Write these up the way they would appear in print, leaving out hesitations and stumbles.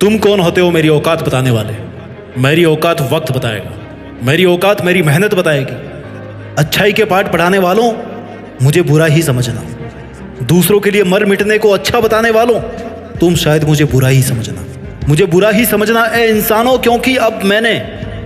तुम कौन होते हो मेरी औकात बताने वाले? मेरी औकात वक्त बताएगा, मेरी औकात मेरी मेहनत बताएगी। अच्छाई के पाठ पढ़ाने वालों, मुझे बुरा ही समझना। दूसरों के लिए मर मिटने को अच्छा बताने वालों, तुम शायद मुझे बुरा ही समझना। मुझे बुरा ही समझना ए इंसानों, क्योंकि अब मैंने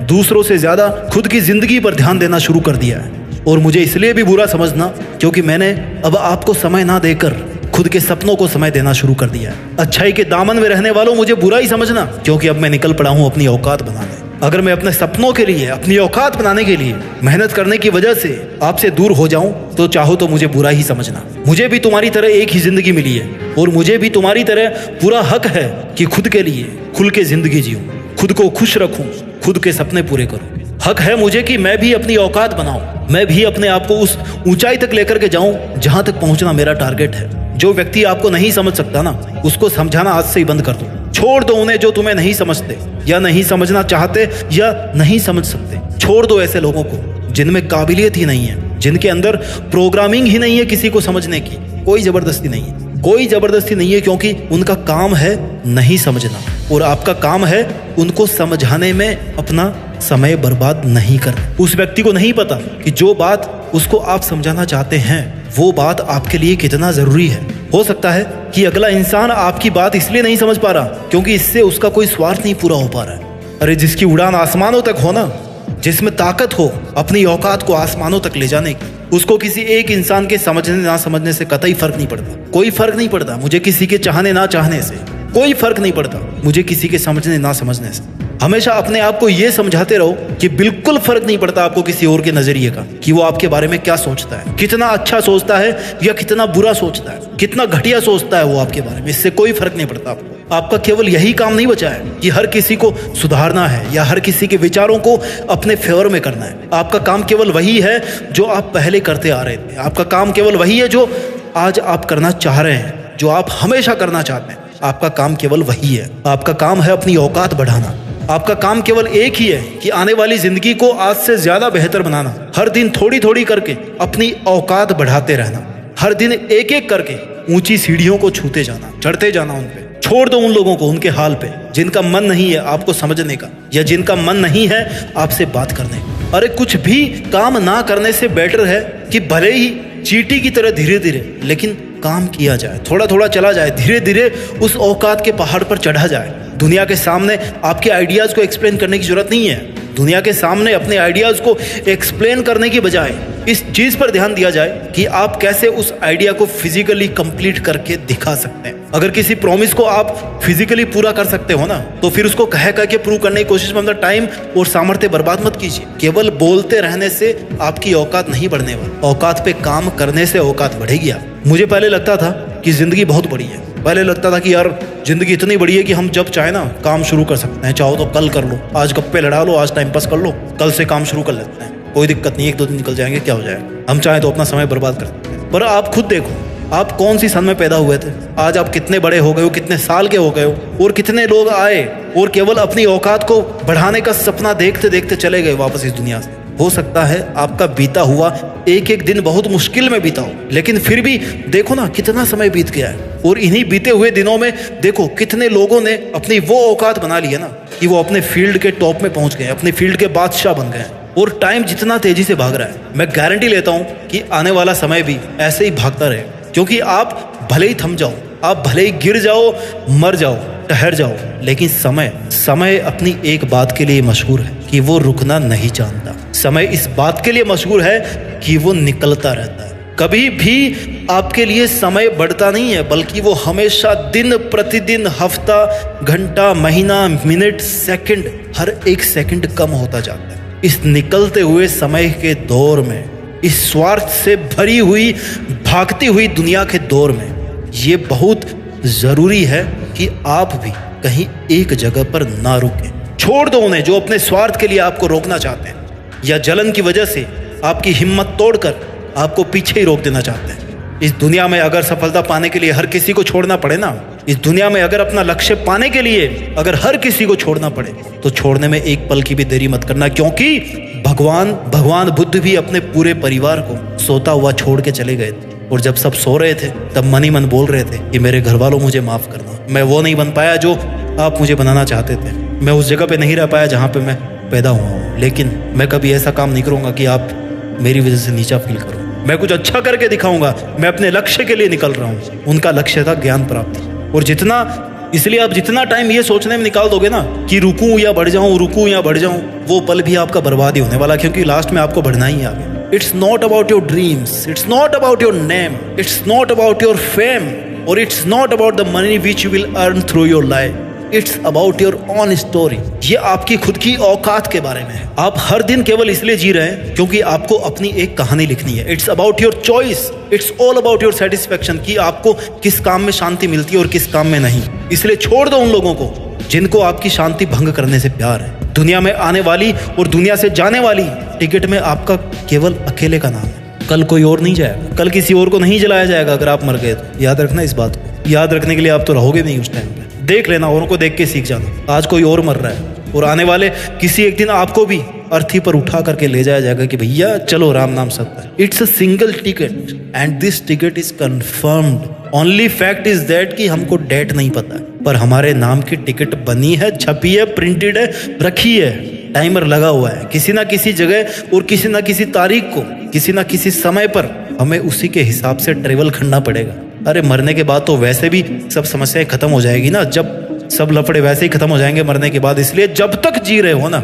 दूसरों से ज्यादा खुद की जिंदगी पर ध्यान देना शुरू कर दिया है। और मुझे इसलिए भी बुरा समझना क्योंकि मैंने अब आपको समय ना देकर खुद के सपनों को समय देना शुरू कर दिया है। अच्छाई के दामन में रहने वालों, मुझे बुरा ही समझना क्योंकि अब मैं निकल पड़ा हूं अपनी औकात बनाने। अगर मैं अपने सपनों के लिए, अपनी औकात बनाने के लिए मेहनत करने की वजह से आपसे दूर हो जाऊं तो चाहो तो मुझे बुरा ही समझना। मुझे भी तुम्हारी तरह एक ही जिंदगी मिली है और मुझे भी तुम्हारी तरह पूरा हक है कि खुद के लिए खुल के जिंदगी जीऊं, खुद को खुश रखूं, खुद के सपने पूरे करूं। हक है मुझे कि मैं भी अपनी औकात बनाऊं, मैं भी अपने आप को उस ऊंचाई तक लेकर के जाऊं जहां तक पहुंचना मेरा टारगेट है। जो व्यक्ति आपको नहीं समझ सकता ना, उसको समझाना आज से ही बंद कर दो। छोड़ दो उन्हें जो तुम्हें नहीं समझते या नहीं समझना चाहते या नहीं समझ सकते। छोड़ दो ऐसे लोगों को जिनमें काबिलियत ही नहीं है, जिनके अंदर प्रोग्रामिंग ही नहीं है किसी को समझने की। कोई जबरदस्ती नहीं है, कोई जबरदस्ती नहीं है, क्योंकि उनका काम है नहीं समझना और आपका काम है उनको समझाने में अपना समय बर्बाद नहीं करना। उस व्यक्ति को नहीं पता कि जो बात उसको आप समझाना चाहते हैं वो बात आपके लिए कितना जरूरी है। हो सकता है कि अगला इंसान आपकी बात इसलिए नहीं समझ पा रहा क्योंकि इससे उसका कोई स्वार्थ नहीं पूरा हो पा रहा है। अरे जिसकी उड़ान आसमानों तक हो ना, जिसमें ताकत हो अपनी औकात को आसमानों तक ले जाने की, उसको किसी एक इंसान के समझने ना समझने से कतई फर्क नहीं पड़ता। कोई फर्क नहीं पड़ता मुझे किसी के चाहने ना चाहने से, कोई फर्क नहीं पड़ता मुझे किसी के समझने ना समझने से। हमेशा अपने आप को यह समझाते रहो कि बिल्कुल फर्क नहीं पड़ता आपको किसी और के नजरिए का, कि वो आपके बारे में क्या सोचता है, कितना अच्छा सोचता है या कितना बुरा सोचता है, कितना घटिया सोचता है वो आपके बारे में। इससे कोई फर्क नहीं पड़ता आपको। आपका केवल यही काम नहीं बचा है कि हर किसी को सुधारना है या हर किसी के विचारों को अपने फेवर में करना है। आपका काम केवल वही है जो आप पहले करते आ रहे थे। आपका काम केवल वही है जो आज आप करना चाह रहे हैं, जो आप हमेशा करना चाहते हैं। आपका काम केवल वही है। आपका काम है अपनी औकात बढ़ाना। आपका काम केवल एक ही है कि आने वाली जिंदगी को आज से ज्यादा बेहतर बनाना। हर दिन थोड़ी थोड़ी करके अपनी औकात बढ़ाते रहना। हर दिन एक एक करके ऊंची सीढ़ियों को छूते जाना, चढ़ते जाना उन पे। छोड़ दो उन लोगों को उनके हाल पे जिनका मन नहीं है आपको समझने का या जिनका मन नहीं है आपसे बात करने का। अरे कुछ भी काम ना करने से बेटर है कि भले ही चींटी की तरह धीरे धीरे लेकिन काम किया जाए, थोड़ा थोड़ा चला जाए, धीरे धीरे उस औकात के पहाड़ पर चढ़ा जाए। दुनिया के सामने आपके आइडियाज को एक्सप्लेन करने की जरूरत नहीं है। दुनिया के सामने अपने आइडियाज को एक्सप्लेन करने की बजाय इस चीज पर ध्यान दिया जाए कि आप कैसे उस आइडिया को फिजिकली कंप्लीट करके दिखा सकते हैं। अगर किसी प्रॉमिस को आप फिजिकली पूरा कर सकते हो ना, तो फिर उसको कह के प्रूव करने की कोशिश में अपना टाइम और सामर्थ्य बर्बाद मत कीजिए। केवल बोलते रहने से आपकी औकात नहीं बढ़ने वाली। औकात पे काम करने से औकात बढ़ेगी। मुझे पहले लगता था कि जिंदगी बहुत बड़ी है। पहले लगता था कि यार जिंदगी इतनी बड़ी है कि हम जब चाहे ना काम शुरू कर सकते हैं। चाहो तो कल कर लो, आज गप्पे लड़ा लो, आज टाइम पास कर लो, कल से काम शुरू कर लेते हैं, कोई दिक्कत नहीं, 1-2 दिन निकल जाएंगे, क्या हो जाएगा। हम चाहे तो अपना समय बर्बाद कर सकते हैं। पर आप खुद देखो, आप कौन सी सन में पैदा हुए थे, आज आप कितने बड़े हो गए हो, कितने साल के हो गए हो, और कितने लोग आए और केवल अपनी औकात को बढ़ाने का सपना देखते देखते चले गए वापस इस दुनिया से। हो सकता है आपका बीता हुआ एक एक दिन बहुत मुश्किल में बीता हो, लेकिन फिर भी देखो ना कितना समय बीत गया है। और इन्हीं बीते हुए दिनों में देखो कितने लोगों ने अपनी वो औकात बना ली है ना कि वो अपने फील्ड के टॉप में पहुंच गए, अपने फील्ड के बादशाह बन गए। और टाइम जितना तेजी से भाग रहा है, मैं गारंटी लेता हूं कि आने वाला समय भी ऐसे ही भागता रहे। क्योंकि आप भले ही थम जाओ, आप भले ही गिर जाओ, मर जाओ, ठहर जाओ, लेकिन समय अपनी एक बात के लिए मशहूर है कि वो रुकना नहीं जानता। समय इस बात के लिए मशहूर है कि वो निकलता रहता है। कभी भी आपके लिए समय बढ़ता नहीं है, बल्कि वो हमेशा दिन प्रतिदिन, हफ्ता, घंटा, महीना, मिनट, सेकंड, हर एक सेकंड कम होता जाता है। इस निकलते हुए समय के दौर में, इस स्वार्थ से भरी हुई भागती हुई दुनिया के दौर में, ये बहुत जरूरी है कि आप भी कहीं एक जगह पर ना रुकें। छोड़ दो उन्हें जो अपने स्वार्थ के लिए आपको रोकना चाहते हैं या जलन की वजह से आपकी हिम्मत तोड़कर आपको पीछे ही रोक देना चाहते हैं। इस दुनिया में अगर सफलता पाने के लिए हर किसी को छोड़ना पड़े ना, इस दुनिया में अगर अपना लक्ष्य पाने के लिए अगर हर किसी को छोड़ना पड़े, तो छोड़ने में एक पल की भी देरी मत करना। क्योंकि भगवान बुद्ध भी अपने पूरे परिवार को सोता हुआ छोड़ के चले गए थे। और जब सब सो रहे थे तब मन ही मन बोल रहे थे कि मेरे घर वालों मुझे माफ करना, मैं वो नहीं बन पाया जो आप मुझे बनाना चाहते थे। मैं उस जगह पे नहीं रह पाया जहाँ पे मैं पैदा हुआ हूँ, लेकिन मैं कभी ऐसा काम नहीं करूँगा कि आप मेरी वजह से नीचा फील करो। मैं कुछ अच्छा करके दिखाऊंगा। मैं अपने लक्ष्य के लिए निकल रहा हूँ। उनका लक्ष्य था ज्ञान प्राप्ति। और इसलिए आप जितना टाइम ये सोचने में निकाल दोगे ना कि रुकूं या बढ़ जाऊं, रुकूं या बढ़ जाऊं, वो पल भी आपका बर्बाद ही होने वाला, क्योंकि लास्ट में आपको बढ़ना ही आगे। It's not about your dreams, it's not about your name, it's not about your fame, और it's not about the money which you will earn through your life. It's about your own story. ये आपकी खुद की औकात के बारे में है। आप हर दिन केवल इसलिए जी रहे हैं क्योंकि आपको अपनी एक कहानी लिखनी है। It's about your choice, it's all about your satisfaction, कि आपको किस काम में शांति मिलती है और किस काम में नहीं। इसलिए छोड़ दो उन लोगों को जिनको आपकी शांति भंग करने से प्यार है। दुनिया में आने वाली और दुनिया से जाने वाली टिकट में आपका केवल अकेले का नाम है। कल कोई और नहीं जाएगा, कल किसी और को नहीं जलाया जाएगा अगर आप मर गए तो। याद रखना इस बात को। याद रखने के लिए आप तो रहोगे नहीं उस टाइम पे। देख लेना, औरों को देख के सीख जाना। आज कोई और मर रहा है और आने वाले किसी एक दिन आपको भी अर्थी पर उठा करके ले जाया जाएगा कि भैया चलो राम नाम सत्य। It's a single ticket and this ticket is confirmed. Only fact is that कि हमको डेट नहीं पता है, पर हमारे नाम की टिकट बनी है, छपी है, प्रिंटेड है, रखी है, टाइमर लगा हुआ है। किसी ना किसी जगह और किसी ना किसी तारीख को, किसी ना किसी समय पर हमें उसी के हिसाब से ट्रेवल करना पड़ेगा। अरे मरने के बाद तो वैसे भी सब समस्याएं खत्म हो जाएगी ना, जब सब लफड़े वैसे ही खत्म हो जाएंगे मरने के बाद। इसलिए जब तक जी रहे हो ना,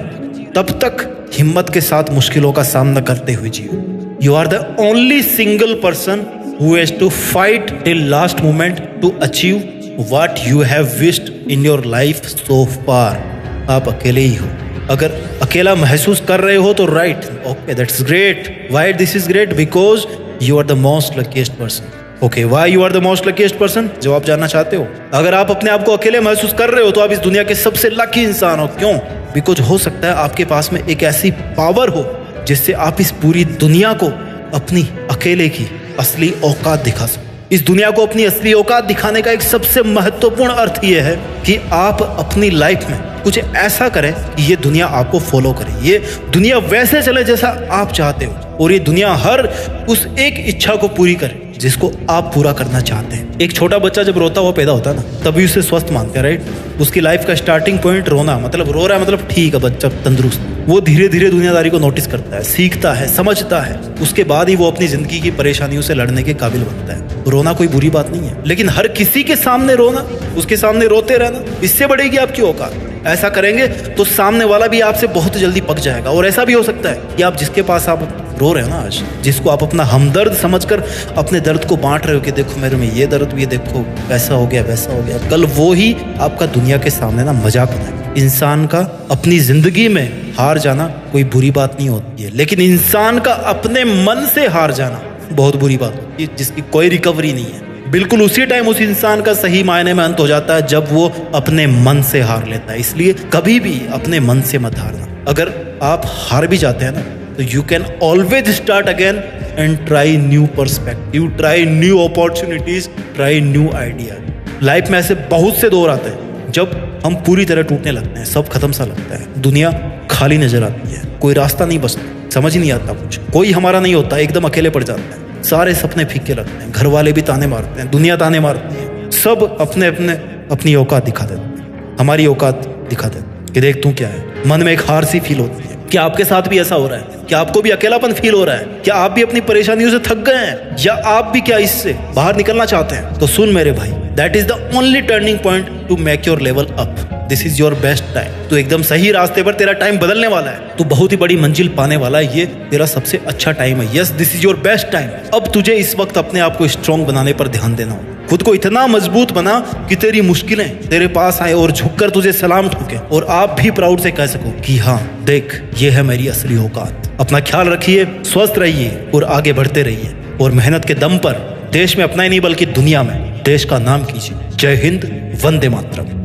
तब तक हिम्मत के साथ मुश्किलों का सामना करते हुए जियो। You are the only single person who has to fight till last moment to achieve what you have wished in your life so far. आप अकेले ही हो। अगर अकेला महसूस कर रहे हो तो right, okay, that's great. Why this is great? Because you are the most luckiest person. Okay, why you are the most luckiest person? जवाब जानना चाहते हो? अगर आप अपने आप को अकेले महसूस कर रहे हो तो आप इस दुनिया के सबसे लकी इंसान हो। क्यों? बिकॉज हो सकता है आपके पास में एक ऐसी पावर हो जिससे आप इस पूरी दुनिया को अपनी अकेले की असली औकात दिखा सको। इस दुनिया को अपनी असली औकात दिखाने का एक सबसे महत्वपूर्ण अर्थ यह है कि आप अपनी लाइफ में कुछ ऐसा करें कि ये दुनिया आपको फॉलो करे, ये दुनिया वैसे चले जैसा आप चाहते हो, और ये दुनिया हर उस एक इच्छा को पूरी करे जिसको आप पूरा करना चाहते हैं। एक छोटा बच्चा जब रोता हुआ पैदा होता है ना, तभी उसे स्वस्थ मानते हैं, राइट? उसकी लाइफ का स्टार्टिंग पॉइंट रोना, मतलब रो रहा है मतलब ठीक है बच्चा तंदुरुस्त। वो धीरे धीरे दुनियादारी को नोटिस करता है, सीखता है, समझता है। उसके बाद ही वो अपनी जिंदगी की परेशानियों से लड़ने के काबिल बनता है। रोना कोई बुरी बात नहीं है, लेकिन हर किसी के सामने रोना, उसके सामने रोते रहना, इससे बढ़ेगी आपकी औकात। ऐसा करेंगे तो सामने वाला भी आपसे बहुत जल्दी पक जाएगा। और ऐसा भी हो सकता है कि आप जिसके पास आप रो रहे हो ना आज, जिसको आप अपना हमदर्द समझकर अपने दर्द को बांट रहे हो कि देखो मेरे में ये दर्द, ये देखो ऐसा हो गया, वैसा हो गया, कल वो ही आपका दुनिया के सामने ना मजाक बनाएगा। इंसान का अपनी जिंदगी में हार जाना कोई बुरी बात नहीं होती है, लेकिन इंसान का अपने मन से हार जाना बहुत बुरी बात होती है, जिसकी कोई रिकवरी नहीं है। बिल्कुल उसी टाइम उस इंसान का सही मायने में अंत हो जाता है जब वो अपने मन से हार लेता है। इसलिए कभी भी अपने मन से मत हारना। अगर आप हार भी जाते हैं ना, तो you can always start again and try new perspective, try new opportunities, try new idea. Life में ऐसे बहुत से दौर आते हैं जब हम पूरी तरह टूटने लगते हैं, सब खत्म सा लगता है, दुनिया खाली नजर आती है, कोई रास्ता नहीं बचता, समझ ही नहीं आता कुछ, कोई हमारा नहीं होता, एकदम अकेले पड़ जाते हैं, सारे सपने फीके लगते हैं, घर वाले भी ताने मारते हैं, दुनिया ताने मारती है, सब अपने अपने अपनी औकात दिखा देते हैं, हमारी औकात दिखा देते हैं कि देख तू क्या है। मन में एक हार सी फील होती है। क्या आपके साथ भी ऐसा हो रहा है? क्या आपको भी अकेलापन फील हो रहा है? क्या आप भी अपनी परेशानियों से थक गए हैं, या आप भी क्या इससे बाहर निकलना चाहते हैं? तो सुन मेरे भाई, that is the only turning point two make your level up. This is your best time. तो एकदम सही रास्ते पर तेरा टाइम बदलने वाला है, तो बहुत ही बड़ी मंजिल पाने वाला है। ये तेरा सबसे अच्छा टाइम है। Yes, this is your best time. अब तुझे इस वक्त अपने आप को स्ट्रॉन्ग बनाने पर ध्यान देना होगा। खुद को इतना मजबूत बना कि तेरी मुश्किलें तेरे पास आए और झुककर तुझे सलाम ठोके, और आप भी प्राउड से कह सको कि हाँ देख, ये है मेरी असली औकात। अपना ख्याल रखिए, स्वस्थ रहिए और आगे बढ़ते रहिए, और मेहनत के दम पर देश में अपना ही नहीं बल्कि दुनिया में देश का नाम कीजिए। जय हिंद, वंदे मातरम।